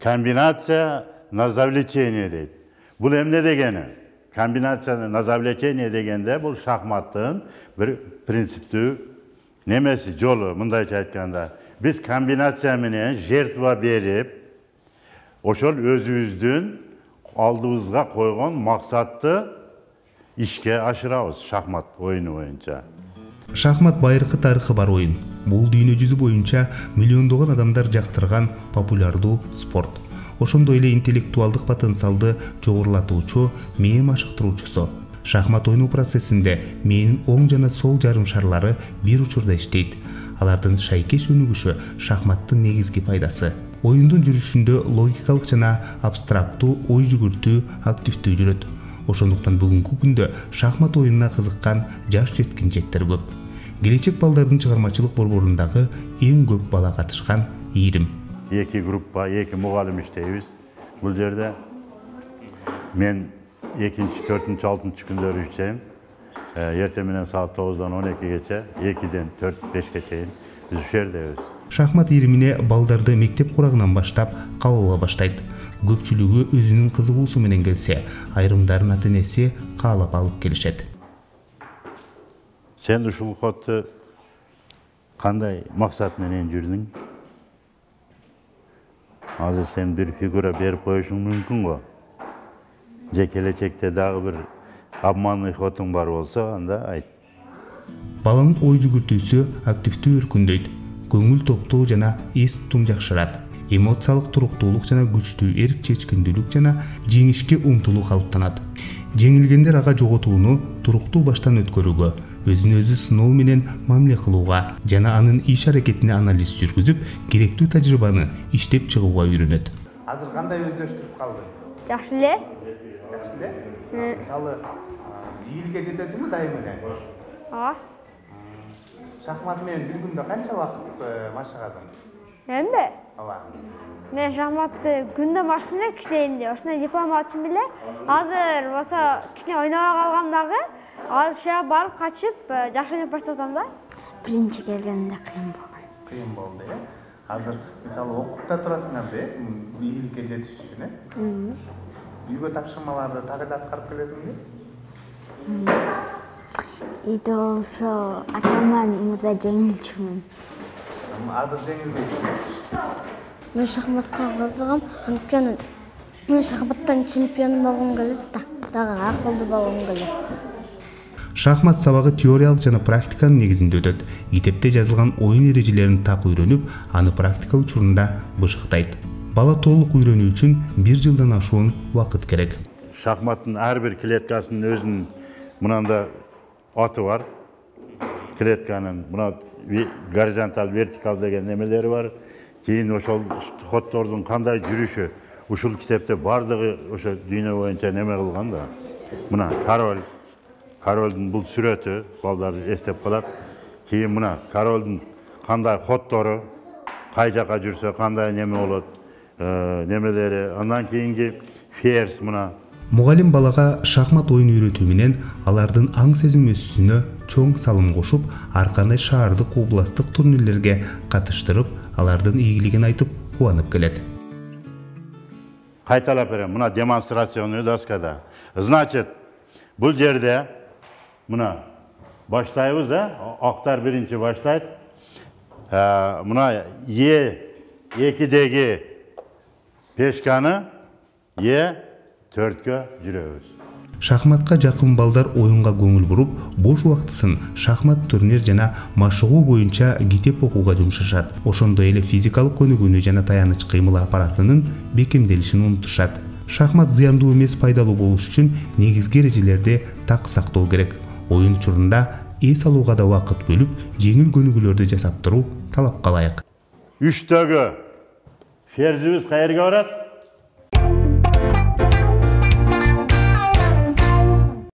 Kombinatsiya nazavlecheniya deydi. Bu emne degeni? Kombinatsiya nazavlecheniya degende bu şahmatın bir prinsipti nemesi jolu, mındaycha aytganda. Biz kombinatsiya menen jertva berip, oşol özübüzdün aldığımızga koygan maksatты işke aşırabız şahmat oyunu boyunca. Шахмат байыркы тарыхы бар ойын. Бул дүйнө жүзү боюнча миллиондогон адамдар жактырган популярдуу спорт. Ошондой эле интеллектуалдык потенциалды жогорулатуучу, мээ машыктыруучусу. Шахмат ойноо процессинде мээнин оң жана сол жарым шарлары бир учурда иштейт. Алардын шайкеш өнүгүшү шахматтын негизги пайдасы. Оюндун жүрүшүндө логикалык жана абстрактуу ой жүгүртүү активдүү жүрөт. Ошондуктан бүгүнкү күндө шахмат оюнуна кызыккан жаш жеткинчектер көп. Келечек балдардын чыгармачылык борборундагы эң көп бала катышкан ийрим. Эки группа, эки мугалим иштейбиз. Бул жерде мен 2-нчи, 4-нчи, 6-нчы күндөрү иштейм. Эртең менен саат 9-дан 12-гече, 2-ден 4-5-ге чейин биз ушул жердебиз. Шахмат ийримине балдарды мектеп курагынан баштап кабылга баштайт. Көпчүлүгү өзүнүн кызыгуусу менен келсе, айрымдардын ата-энеси каалап алып келишет. Sen ушул кодду кандай максат менен жүрдүң? Азыр сен бир фигура берип коюшуң мүмкүн го. Же келечекте дагы бир обманный ходуң бар болсо, анда айт. Баланын ой жүгүртүүсү активдүү өркүндөйт. Көңүл топтоо жана эс тутум жакшырат. Эмоциялык туруктуулук жана күчтүү эрк чечкиндүүлүк жана жеңишке умтулуу калыптанат. Жеңилгендер ага жоготууну туруктуу баштан өткөрүүгө, өзүн өзү сыноо менен мамиле кылууга жана анын иш аракетине анализ жүргүзүп, керектүү тажрыйбаны иштеп чыгууга үйрөнөт. Азыр кандай өздөштүрүп калды? Жакшы эле. Жакшы эле? Мисалы, ийилге жетесиңби дайым эле? Ооба. Шахмат менен бир күндө канча убакыт машыгасың? Менби? Ооба. Мен шахматты күндө машыгам эле кичинекейинде. Ошондой диплом алчым эле. Азыр болсо кичине ойнобой калгам дагы. Азыр барып качып, жакшы ойноп баштап атам да. Биринчи келгенде кыйын болгон. Кыйын болду, э? Азыр мисалы окуп да турасыңар, ийиликке жетиш үчүн, э? Үйгө тапшырмаларды так эле аткарып келесиңби? Үйдө болсо атаман мурда жеңилчүмүн. Азыр жеңилбейсиң. Мен шахматка кызыгам, анткени мен шахматтан чемпион болгум келет, дагы акылдуу болгум келет. Шахмат сабагы теориялык жана практиканын негизинде өтөт. Китепте жазылган оюн эрежелерин так үйрөнүп, аны практика учурунда бышыктайт. Бала толук үйрөнүү үчүн 1 жылдан ашуун убакыт керек. Шахматтын ар бир клеткасынын өзүнүн мынандай аты бар. Клетканын мына горизонталь, вертикаль деген немелери бар. Кийин ошол ходдордун кандай жүрүшү ушул китепте бардыгы ошо дүйнө боюнча неме кылган да. Мына королдун бул сүрөтү балдар эстеп калат. Кийин мына королдун кандай ходдору, кай жака жүрсө кандай неме болот, немелери. Андан кийинки ферзь мына. Мугалим балага шахмат оюн үйрөтүү менен алардын аң сезим өсүүсүнө чоң салым кошуп, ар кандай шаардык, областтык турнирлерге катыштырып, алардын ийгилигин айтып кубанып келет. Кайталап берем, мына демонстрационный доскада. Значит, бул жерде мына баштайбыз, актар биринчи баштайт. Мына Е2деги пешканы Е4кө жүрөбүз. Шахматка жакын балдар оюнга көңүл буруп, бош убактысын шахмат турнир жана машыгуу боюнча китеп окууга жумшашат. Ошондой эле физикалык өнүгүүнү жана таяныч кыймыл аппаратынын бекемделишин унутушат. Шахмат зыяндуу эмес, пайдалуу болуш үчүн негизги эрежелерди так сактоо керек. Оюн учурунда эс алууга да убакыт бөлүп, жеңил көнүгүүлөрдү жасап туруу талапка ылайык. 3-төгө ферзибиз кайерге барат?